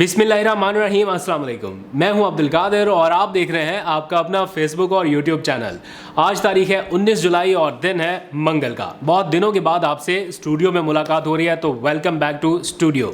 बिस्मिल्लाहिर्रहमानिर्रहीम, अस्सलाम वालेकुम। मैं हूं अब्दुल कादिर और आप देख रहे हैं आपका अपना फेसबुक और यूट्यूब चैनल। आज तारीख है 19 जुलाई और दिन है मंगल का। बहुत दिनों के बाद आपसे स्टूडियो में मुलाकात हो रही है, तो वेलकम बैक टू स्टूडियो।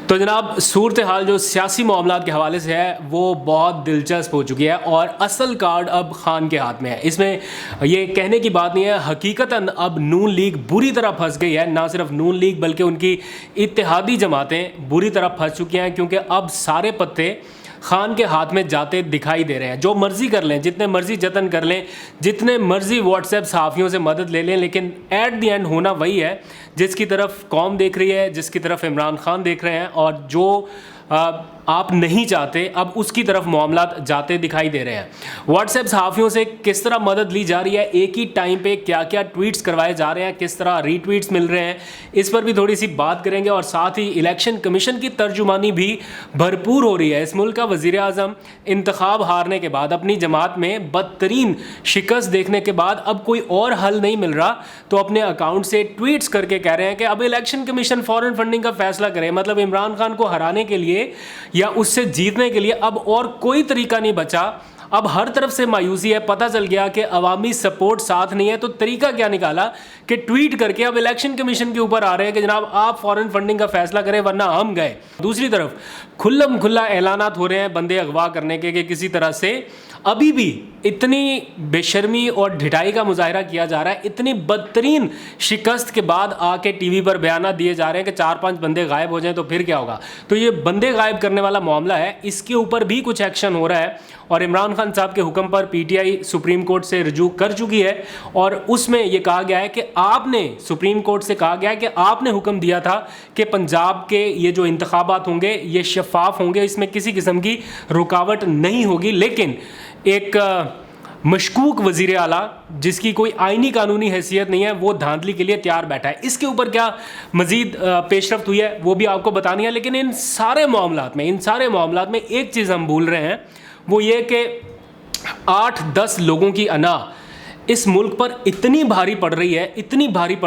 तो जनाब, सूरत हाल जो सियासी मामलात के हवाले से है वो बहुत दिलचस्प हो चुकी है और असल कार्ड अब खान के हाथ में है। इसमें ये कहने की बात नहीं है, हकीकतन अब नून लीग बुरी तरह फंस गई है। ना सिर्फ नून लीग बल्कि उनकी इत्तेहादी जमातें बुरी तरह फंस चुकी हैं, क्योंकि अब सारे पत्ते खान के हाथ में जाते दिखाई दे रहे हैं। जो मर्जी कर लें, जितने मर्जी जतन कर लें, जितने मर्जी व्हाट्सएप सहाफ़ियों से मदद ले लें, लेकिन एट द एंड होना वही है जिसकी तरफ कौम देख रही है, जिसकी तरफ इमरान खान देख रहे हैं, और जो आप नहीं चाहते अब उसकी तरफ मामलात जाते दिखाई दे रहे हैं। व्हाट्सएप सहाफ़ियों से किस तरह मदद ली जा रही है, एक ही टाइम पे क्या क्या ट्वीट्स करवाए जा रहे हैं, किस तरह रीट्वीट्स मिल रहे हैं, इस पर भी थोड़ी सी बात करेंगे। और साथ ही इलेक्शन कमीशन की तर्जुमानी भी भरपूर हो रही है। इस मुल्क का वज़ीर आज़म इंतखाब हारने के बाद अपनी जमात में बदतरीन शिकस्त देखने के बाद अब कोई और हल नहीं मिल रहा, तो अपने अकाउंट से ट्वीट्स करके कह रहे हैं कि अब इलेक्शन कमीशन फॉरेन फंडिंग का फैसला करे। मतलब इमरान खान को हराने के लिए या उससे जीतने के लिए अब और कोई तरीका नहीं बचा। अब हर तरफ से मायूसी है। पता चल गया कि अवामी सपोर्ट साथ नहीं है, तो तरीका क्या निकाला कि ट्वीट करके अब इलेक्शन कमीशन के ऊपर आ रहे हैं कि जनाब आप फॉरेन फंडिंग का फैसला करें वरना हम गए। दूसरी तरफ खुल्लम खुल्ला ऐलानात हो रहे हैं बंदे अगवा करने के, कि किसी तरह से अभी भी इतनी बेशर्मी और ढिठाई का मुजाहरा किया जा रहा है। इतनी बदतरीन शिकस्त के बाद आके टीवी पर बयान दिए जा रहे हैं कि 4-5 बंदे गायब हो जाएं तो फिर क्या होगा। तो ये बंदे गायब करने वाला मामला है, इसके ऊपर भी कुछ एक्शन हो रहा है और इमरान खान साहब के हुक्म पर पीटीआई सुप्रीम कोर्ट से रुजू कर चुकी है। और उसमें यह कहा गया है कि आपने सुप्रीम कोर्ट से कहा गया है कि आपने हुक्म दिया था कि पंजाब के ये जो इंतखाबात होंगे ये शफाफ होंगे, इसमें किसी किस्म की रुकावट नहीं होगी। लेकिन एक मशकूक वज़ीर आला जिसकी कोई आईनी कानूनी हैसियत नहीं है, वो धांधली के लिए तैयार बैठा है। इसके ऊपर क्या मज़ीद पेशरफ्त हुई है वो भी आपको बतानी है। लेकिन इन सारे मामलात में एक चीज़ हम भूल रहे हैं, वो ये कि 8-10 लोगों की अना इस मुल्क पर इतनी भारी पड़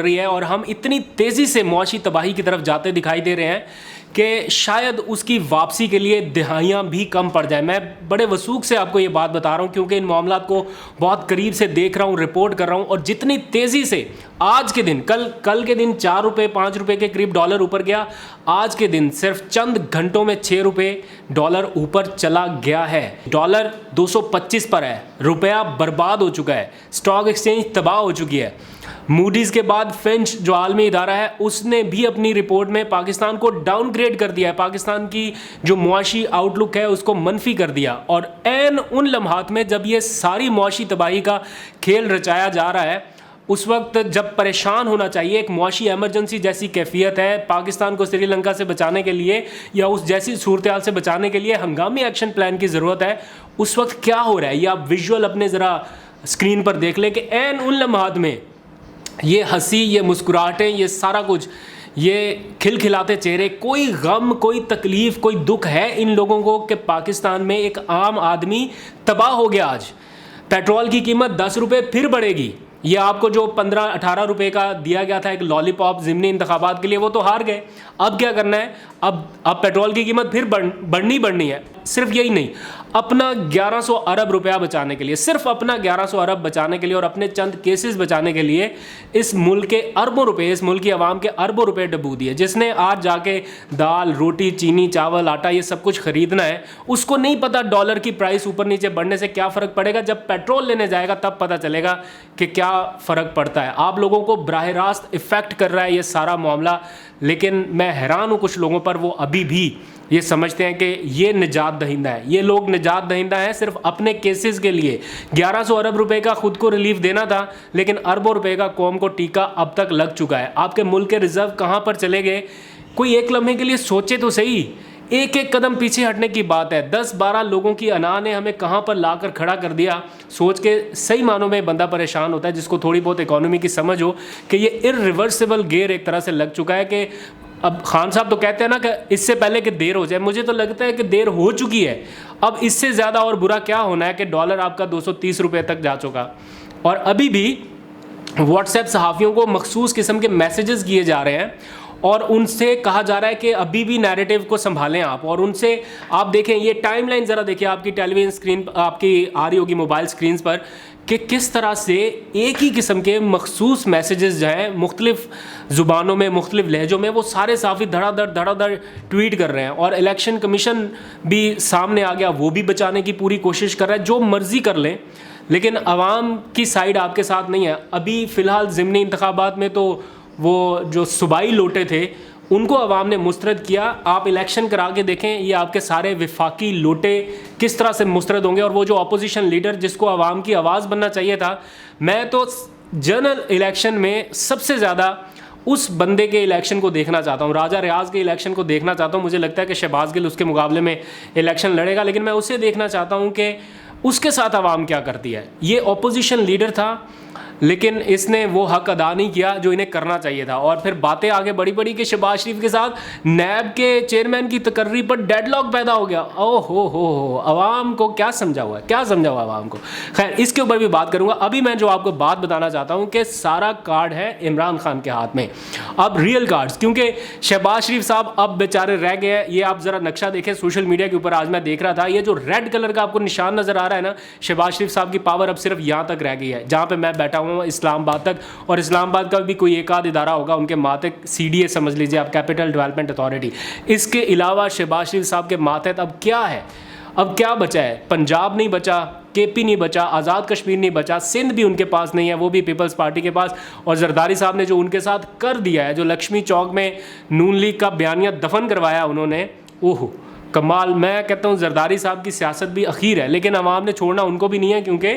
रही है और हम इतनी तेज़ी से मुआशी तबाही की तरफ जाते दिखाई दे रहे हैं कि शायद उसकी वापसी के लिए दिहाइयाँ भी कम पड़ जाए। मैं बड़े वसूख से आपको ये बात बता रहा हूँ, क्योंकि इन मामलात को बहुत करीब से देख रहा हूँ, रिपोर्ट कर रहा हूँ। और जितनी तेज़ी से आज के दिन, कल के दिन 4 रुपये 5 रुपये के करीब डॉलर ऊपर गया, आज के दिन सिर्फ चंद घंटों में 6 रुपये डॉलर ऊपर चला गया है। डॉलर 225 पर है, रुपया बर्बाद हो चुका है, स्टॉक एक्सचेंज तबाह हो चुकी है। मूडीज़ के बाद फिंच जो आलमी इदारा है उसने भी अपनी रिपोर्ट में पाकिस्तान को डाउनग्रेड कर दिया है। पाकिस्तान की जो मुआशी आउटलुक है उसको मनफी कर दिया। और ऐन उन लम्हात में जब ये सारी मुआशी तबाही का खेल रचाया जा रहा है, उस वक्त जब परेशान होना चाहिए, एक मुआशी एमरजेंसी जैसी कैफियत है, पाकिस्तान को श्रीलंका से बचाने के लिए या उस जैसी सूरत हाल से बचाने के लिए हंगामी एक्शन प्लान की ज़रूरत है। उस वक्त क्या हो रहा है ये आप विजुअल अपने ज़रा स्क्रीन पर देख लें कि ऐन उन लम्हात में ये हंसी, ये मुस्कुराहटें, ये सारा कुछ, ये खिलखिलाते चेहरे, कोई गम, कोई तकलीफ़, कोई दुख है इन लोगों को कि पाकिस्तान में एक आम आदमी तबाह हो गया। आज पेट्रोल की कीमत 10 रुपये फिर बढ़ेगी। ये आपको जो 15-18 रुपये का दिया गया था एक लॉलीपॉप ज़िमनी इंतखाबात के लिए, वो तो हार गए। अब क्या करना है, अब पेट्रोल की कीमत फिर बढ़नी है। सिर्फ यही नहीं, अपना 1100 अरब रुपया बचाने के लिए, सिर्फ अपना 1100 अरब बचाने के लिए और अपने चंद केसेस बचाने के लिए इस मुल्क के अरबों रुपए, इस मुल्क की आवाम के अरबों रुपए डबू दिए। जिसने आज जाके दाल, रोटी, चीनी, चावल, आटा ये सब कुछ खरीदना है, उसको नहीं पता डॉलर की प्राइस ऊपर नीचे बढ़ने से क्या फ़र्क पड़ेगा। जब पेट्रोल लेने जाएगा तब पता चलेगा कि क्या फ़र्क पड़ता है। आप लोगों को बराह रास्त इफ़ेक्ट कर रहा है ये सारा मामला। लेकिन मैं हैरान हूँ कुछ लोगों पर, वो अभी भी ये समझते हैं कि ये निजात दहिंदा है। ये लोग निजात दहिंदा हैं सिर्फ अपने केसेस के लिए। 1100 अरब रुपए का खुद को रिलीफ देना था, लेकिन अरबों रुपए का कौम को टीका अब तक लग चुका है। आपके मुल्क के रिजर्व कहाँ पर चले गए, कोई एक लम्हे के लिए सोचे तो सही। एक एक कदम पीछे हटने की बात है। 10-12 लोगों की अना ने हमें कहाँ पर लाकर खड़ा कर दिया। सोच के सही मानों में बंदा परेशान होता है, जिसको थोड़ी बहुत इकोनॉमी की समझ हो, कि ये इरिवर्सिबल गेयर एक तरह से लग चुका है। कि अब खान साहब तो कहते हैं ना कि इससे पहले कि देर हो जाए, मुझे तो लगता है कि देर हो चुकी है। अब इससे ज़्यादा और बुरा क्या होना है कि डॉलर आपका 230 रुपये तक जा चुका, और अभी भी व्हाट्सएप सहाफ़ियों को मखसूस किस्म के मैसेजेस किए जा रहे हैं और उनसे कहा जा रहा है कि अभी भी नैरेटिव को संभालें आप, और उनसे आप देखें ये टाइमलाइन ज़रा देखिए आपकी टेलीविज़न स्क्रीन आपकी आ रही होगी मोबाइल स्क्रीन पर, कि किस तरह से एक ही किस्म के मखसूस मैसेजेस जो हैं मुख्तलिफ ज़ुबानों में मुख्तलिफ लहजों में वो सारे साफ़ी धड़ाधड़ ट्वीट कर रहे हैं। और इलेक्शन कमीशन भी सामने आ गया, वो भी बचाने की पूरी कोशिश कर रहा है, जो मर्ज़ी कर लें लेकिन आवाम की साइड आपके साथ नहीं है। अभी फ़िलहाल ज़िमनी इंतखाबात में तो वो जो सूबाई लोटे थे उनको अवाम ने मुस्तरद किया। आप इलेक्शन करा के देखें ये आपके सारे विफाकी लोटे किस तरह से मुस्तरद होंगे। और वो जो अपोजिशन लीडर जिसको अवाम की आवाज़ बनना चाहिए था, मैं तो जनरल इलेक्शन में सबसे ज़्यादा उस बंदे के इलेक्शन को देखना चाहता हूँ, राजा रियाज के इलेक्शन को देखना चाहता हूँ। मुझे लगता है कि शहबाज गिल उसके मुकाबले में इलेक्शन लड़ेगा, लेकिन मैं उसे देखना चाहता हूँ कि उसके साथ आवाम क्या करती है। ये अपोजिशन लीडर था लेकिन इसने वो हक अदा नहीं किया जो इन्हें करना चाहिए था। और फिर बातें आगे बड़ी कि शहबाज शरीफ के साथ नैब के चेयरमैन की तकर्री पर डेडलॉक पैदा हो गया। ओह हो अवाम को क्या समझा हुआ है, क्या समझा हुआ अवाम को। खैर इसके ऊपर भी बात करूंगा। अभी मैं जो आपको बात बताना चाहता हूं कि सारा कार्ड है इमरान खान के हाथ में, अब रियल कार्ड्स, क्योंकि शहबाज शरीफ साहब अब बेचारे रह गए हैं। ये आप ज़रा नक्शा देखें सोशल मीडिया के ऊपर, आज मैं देख रहा था, ये जो रेड कलर का आपको निशान नज़र आ रहा है ना, शहबाज शरीफ साहब की पावर अब सिर्फ यहाँ तक रह गई है जहाँ पर मैं बैठा हूँ, इस्लामाबाद तक। और इस्लामाबाद का भी कोई एक आध इदारा होगा उनके मातहत, CDA समझ लीजिए आप, कैपिटल डेवलपमेंट अथॉरिटी। इसके अलावा शहबाज शरीफ साहब के मातहत अब क्या है, अब क्या बचा है? पंजाब नहीं बचा, KP नहीं बचा, आज़ाद कश्मीर नहीं बचा, सिंध भी उनके पास नहीं है, वो भी पीपल्स पार्टी के पास। और जरदारी साहब ने जो उनके साथ कर दिया है, जो लक्ष्मी चौक में नून लीग का बयानिया दफन करवाया उन्होंने, ओह कमाल। मैं कहता हूँ जरदारी साहब की सियासत भी अखीर है, लेकिन अवाम ने छोड़ना उनको भी नहीं है क्योंकि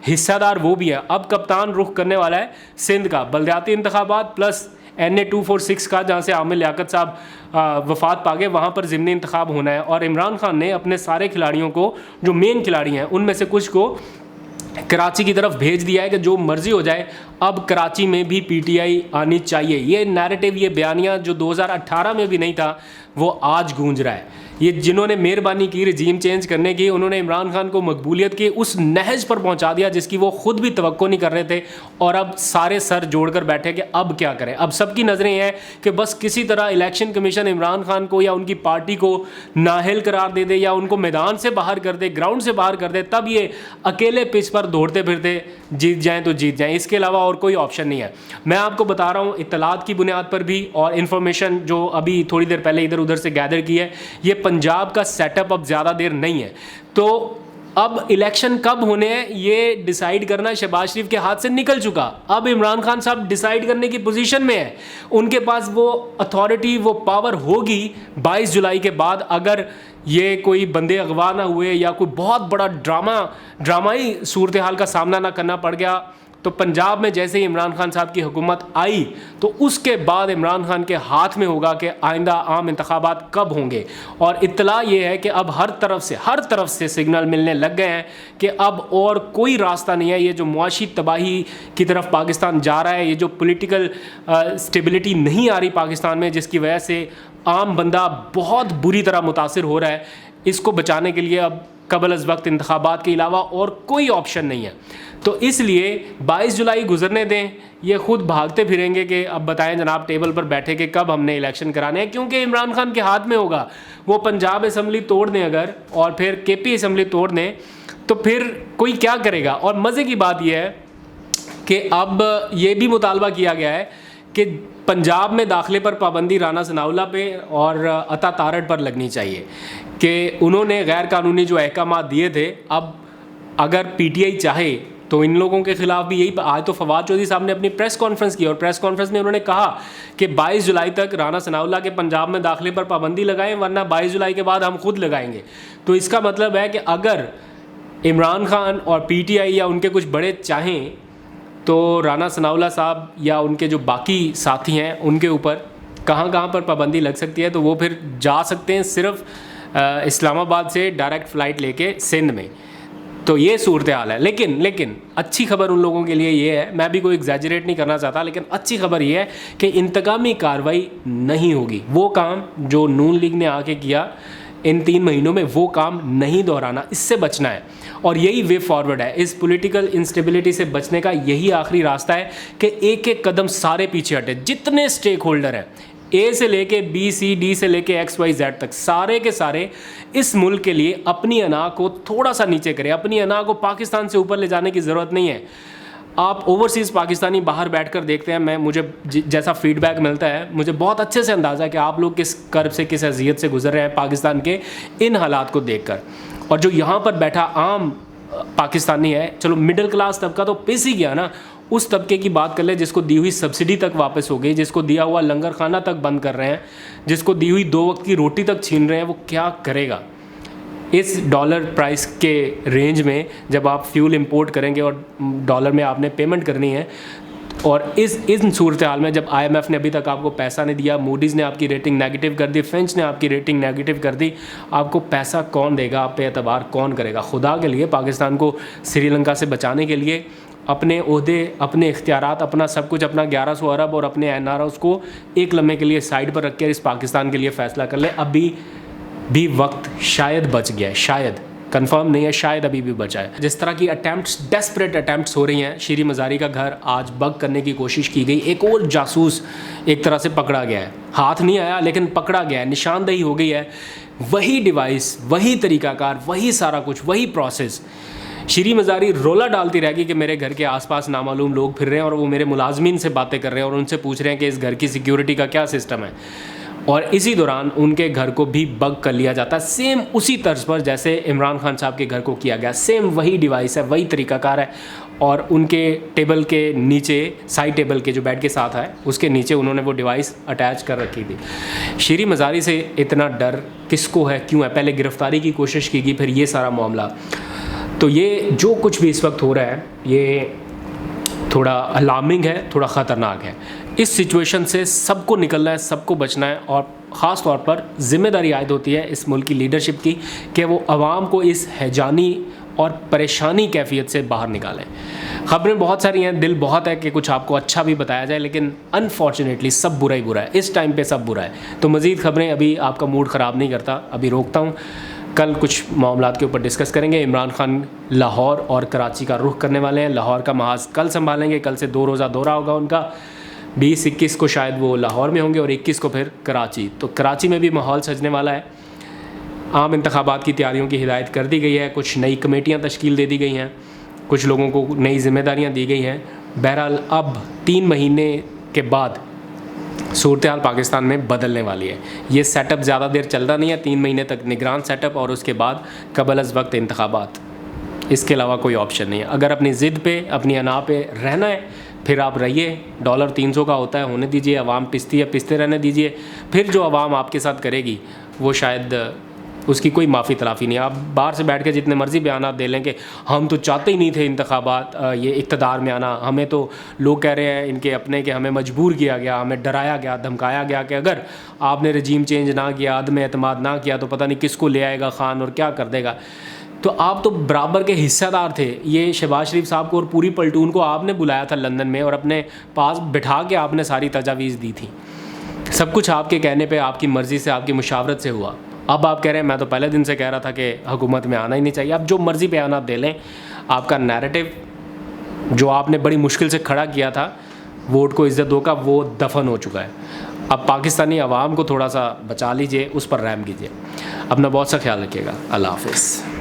हिस्सेदार वो भी है। अब कप्तान रुख करने वाला है सिंध का बलदियाती इंतखाबात प्लस NA 246 का, जहाँ से आमिर लियाकत साहब वफात पा गए, वहाँ पर ज़िमनी इंतखाब होना है। और इमरान खान ने अपने सारे खिलाड़ियों को, जो मेन खिलाड़ी हैं उनमें से कुछ को कराची की तरफ भेज दिया है कि जो मर्जी हो जाए, अब कराची में भी PTI आनी चाहिए। ये नैरेटिव, ये बयानिया जो 2018 में भी नहीं था, वो आज गूंज रहा है। ये जिन्होंने मेहरबानी की रजीम चेंज करने की, उन्होंने इमरान खान को मकबूलियत के उस नहज पर पहुंचा दिया जिसकी वो खुद भी तवक्को नहीं कर रहे थे। और अब सारे सर जोड़कर बैठे कि अब क्या करें। अब सबकी नज़रें हैं कि बस किसी तरह इलेक्शन कमीशन इमरान खान को या उनकी पार्टी को नाअहल करार दे दे या उनको मैदान से बाहर कर दे, ग्राउंड से बाहर कर दे, तब ये अकेले पिच पर दौड़ते फिरते जीत जाएँ तो जीत जाएँ। इसके अलावा और कोई ऑप्शन नहीं है। मैं आपको बता रहा हूँ इत्तलात की बुनियाद पर भी और इन्फॉर्मेशन जो अभी थोड़ी देर पहले इधर उधर से गैदर की है, ये पंजाब का सेटअप अब ज़्यादा देर नहीं है। तो अब इलेक्शन कब होने हैं ये डिसाइड करना शहबाज शरीफ के हाथ से निकल चुका। अब इमरान खान साहब डिसाइड करने की पोजीशन में है, उनके पास वो अथॉरिटी, वो पावर होगी 22 जुलाई के बाद। अगर ये कोई बंदे अगवा ना हुए या कोई बहुत बड़ा ड्रामाई सूरत हाल का सामना ना करना पड़ गया, तो पंजाब में जैसे ही इमरान खान साहब की हुकूमत आई तो उसके बाद इमरान खान के हाथ में होगा कि आइंदा आम इंतखाबात कब होंगे। और इत्तला ये है कि अब हर तरफ से सिग्नल मिलने लग गए हैं कि अब और कोई रास्ता नहीं है। ये जो मुआशी तबाही की तरफ पाकिस्तान जा रहा है, ये जो पॉलिटिकल स्टेबिलिटी नहीं आ रही पाकिस्तान में, जिसकी वजह से आम बंदा बहुत बुरी तरह मुतासिर हो रहा है, इसको बचाने के लिए अब कबल अज़ वक्त इंतखाबात के अलावा और कोई ऑप्शन नहीं है। तो इसलिए 22 जुलाई गुजरने दें, ये खुद भागते फिरेंगे कि अब बताएं जनाब टेबल पर बैठे कि कब हमने इलेक्शन कराने हैं, क्योंकि इमरान खान के हाथ में होगा। वो पंजाब असम्बली तोड़ दें अगर और फिर KP असम्बली तोड़ दें तो फिर कोई क्या करेगा। और मज़े की बात यह है कि अब ये भी मुतालबा किया गया है कि पंजाब में दाखिले पर पाबंदी राना सनाउल्लाह पे और अता तारड़ पर लगनी चाहिए कि उन्होंने गैर कानूनी जो अहकाम दिए थे। अब अगर PTI चाहे तो इन लोगों के खिलाफ भी यही। आज तो फवाद चौधरी साहब ने अपनी प्रेस कॉन्फ्रेंस की और प्रेस कॉन्फ्रेंस में उन्होंने कहा कि 22 जुलाई तक राना सनाउल्लाह के पंजाब में दाखिले पर पाबंदी लगाएं, वरना 22 जुलाई के बाद हम खुद लगाएंगे। तो इसका मतलब है कि अगर इमरान खान और PTI या उनके कुछ बड़े चाहें तो राना सनाउल्लाह साहब या उनके जो बाकी साथी हैं उनके ऊपर कहाँ पर पाबंदी लग सकती है। तो वो फिर जा सकते हैं सिर्फ इस्लामाबाद से डायरेक्ट फ़्लाइट लेके सिंध में। तो ये सूरत हाल है। लेकिन अच्छी खबर उन लोगों के लिए ये है, मैं भी कोई एग्जैजरेट नहीं करना चाहता, लेकिन अच्छी खबर ये है कि इंतकामी कार्रवाई नहीं होगी। वो काम जो नून लीग ने आके किया इन 3 महीनों में, वो काम नहीं दोहराना, इससे बचना है। और यही वे फॉरवर्ड है। इस पॉलिटिकल इंस्टेबिलिटी से बचने का यही आखिरी रास्ता है कि एक एक कदम सारे पीछे हटे। जितने स्टेक होल्डर हैं ए से लेके बी, सी, डी से लेके एक्स, वाई, जेड तक सारे के सारे इस मुल्क के लिए अपनी अना को थोड़ा सा नीचे करें। अपनी अना को पाकिस्तान से ऊपर ले जाने की ज़रूरत नहीं है। आप ओवरसीज़ पाकिस्तानी बाहर बैठकर देखते हैं, मुझे जैसा फीडबैक मिलता है, मुझे बहुत अच्छे से अंदाज़ा है कि आप लोग किस कर्ब से, किस अज़ियत से गुजर रहे हैं पाकिस्तान के इन हालात को देखकर। और जो यहाँ पर बैठा आम पाकिस्तानी है, चलो मिडिल क्लास तबका तो पिस ही गया ना, उस तबके की बात कर ले जिसको दी हुई सब्सिडी तक वापस हो गई, जिसको दिया हुआ लंगर खाना तक बंद कर रहे हैं, जिसको दी हुई 2 वक्त की रोटी तक छीन रहे हैं, वो क्या करेगा इस डॉलर प्राइस के रेंज में? जब आप फ्यूल इंपोर्ट करेंगे और डॉलर में आपने पेमेंट करनी है, और इन सूरत हाल में जब IMF ने अभी तक आपको पैसा नहीं दिया, मूडीज़ ने आपकी रेटिंग नेगेटिव कर दी, फिंच ने आपकी रेटिंग नेगेटिव कर दी, आपको पैसा कौन देगा? आप पे एतबार कौन करेगा? खुदा के लिए पाकिस्तान को श्रीलंका से बचाने के लिए अपने ओहदे, अपने इख्तियारात, अपना सब कुछ, अपना 1100 अरब और अपने NROs को एक लम्हे के लिए साइड पर रख कर इस पाकिस्तान के लिए फ़ैसला कर ले। अभी भी वक्त शायद बच गया है, शायद, कंफर्म नहीं है, शायद अभी भी बचा है। जिस तरह की अटैम्प्ट्स, डेस्परेट अटैम्प्ट्स हो रही हैं, शीरी मज़ारी का घर आज बग करने की कोशिश की गई, एक और जासूस एक तरह से पकड़ा गया है, हाथ नहीं आया लेकिन पकड़ा गया है, निशानदेही हो गई है। वही डिवाइस, वही तरीक़ाकार, वही सारा कुछ, वही प्रोसेस। शीरी मज़ारी रोला डालती रहेगी कि मेरे घर के आसपास नामालूम लोग फिर रहे हैं और वो मेरे मुलाजमीन से बातें कर रहे हैं और उनसे पूछ रहे हैं कि इस घर की सिक्योरिटी का क्या सिस्टम है, और इसी दौरान उनके घर को भी बग कर लिया जाता है, सेम उसी तर्ज पर जैसे इमरान खान साहब के घर को किया गया। सेम वही डिवाइस है, वही तरीक़ाकार है, और उनके टेबल के नीचे, साइड टेबल के जो बेड के साथ है उसके नीचे उन्होंने वो डिवाइस अटैच कर रखी थी। शीरी मज़ारी से इतना डर किसको है, क्यों है? पहले गिरफ़्तारी की कोशिश की गई, फिर ये सारा मामला। तो ये जो कुछ भी इस वक्त हो रहा है, ये थोड़ा अलार्मिंग है, थोड़ा ख़तरनाक है। इस सिचुएशन से सबको निकलना है, सबको बचना है, और ख़ास तौर पर ज़िम्मेदारी आयद होती है इस मुल्क की लीडरशिप की कि वो आवाम को इस हैजानी और परेशानी कैफियत से बाहर निकालें। ख़बरें बहुत सारी हैं, दिल बहुत है कि कुछ आपको अच्छा भी बताया जाए, लेकिन अनफॉर्चुनेटली सब बुरा ही बुरा है, इस टाइम पे सब बुरा है। तो मज़ीद ख़बरें अभी आपका मूड ख़राब नहीं करता, अभी रोकता हूँ। कल कुछ मामलात के ऊपर डिस्कस करेंगे। इमरान खान लाहौर और कराची का रुख करने वाले हैं। लाहौर का महाज कल संभालेंगे, कल से 2 रोज़ा दौरा होगा उनका। 20-21 को शायद वो लाहौर में होंगे और 21 को फिर कराची। तो कराची में भी माहौल सजने वाला है। आम इंतखाबात की तैयारियों की हिदायत कर दी गई है, कुछ नई कमेटियाँ तश्कील दे दी गई हैं, कुछ लोगों को नई जिम्मेदारियाँ दी गई हैं। बहरहाल अब 3 महीने के बाद सूरत हाल पाकिस्तान में बदलने वाली है। ये सेटअप ज़्यादा देर चलता नहीं है, 3 महीने तक निगरान सेटअप और उसके बाद कबल अज़ वक्त इंतखाबात। इसके अलावा कोई ऑप्शन नहीं है। अगर अपनी ज़िद पे, अपनी अना पे रहना है, फिर आप रहिए। डॉलर 300 का होता है, होने दीजिए। आवाम पिसती है, पिसते रहने दीजिए। फिर जो आवाम आपके साथ करेगी वो शायद उसकी कोई माफ़ी तलाफ़ी नहीं है। आप बाहर से बैठ के जितने मर्ज़ी बयान दे लें कि हम तो चाहते ही नहीं थे इंतखाबात, ये इक़्तिदार में आना, हमें तो लोग कह रहे हैं इनके अपने कि हमें मजबूर किया गया, हमें डराया गया, धमकाया गया कि अगर आपने रजीम चेंज ना किया, अदम एतमाद ना किया तो पता नहीं किसको ले आएगा खान और क्या कर देगा। तो आप तो बराबर के हिस्सेदार थे। ये शहबाज शरीफ साहब को और पूरी पलटून को आपने बुलाया था लंदन में और अपने पास बिठा के आपने सारी तजावीज़ दी थी। सब कुछ आपके कहने पे, आपकी मर्ज़ी से, आपकी मुशावरत से हुआ। अब आप कह रहे हैं मैं तो पहले दिन से कह रहा था कि हुकूमत में आना ही नहीं चाहिए। अब जो मर्ज़ी बयान दे लें, आपका नैरेटिव जो आपने बड़ी मुश्किल से खड़ा किया था, वोट को इज़्ज़त दो का, वो दफन हो चुका है। अब पाकिस्तानी अवाम को थोड़ा सा बचा लीजिए, उस पर रहम कीजिए। अपना बहुत सा ख्याल रखिएगा। अल्लाह हाफ़िज़।